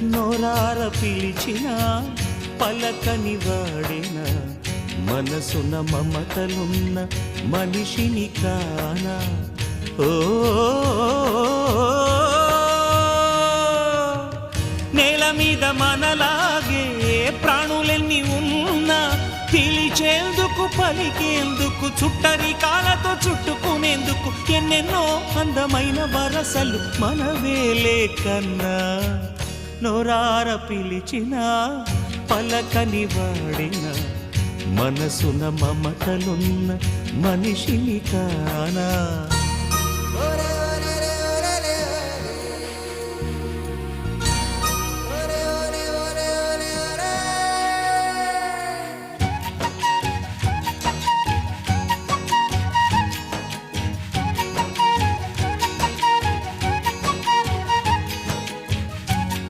నోరార పిలిచిన పలకని వాడిన మనసున మమతలున్న మనిషిని కానా ఓ నేల మీద మనలాగే ప్రాణులెన్ని ఉన్నా పిలిచేందుకు పలికేందుకు చుట్టరికాలతో చుట్టుకునేందుకు ఎన్నెన్నో అందమైన వరసలు మనవేలే కన్నా నోరార పిలిచిన పలకని వాడిన మనసున మమతలున్న మనిషిని కానా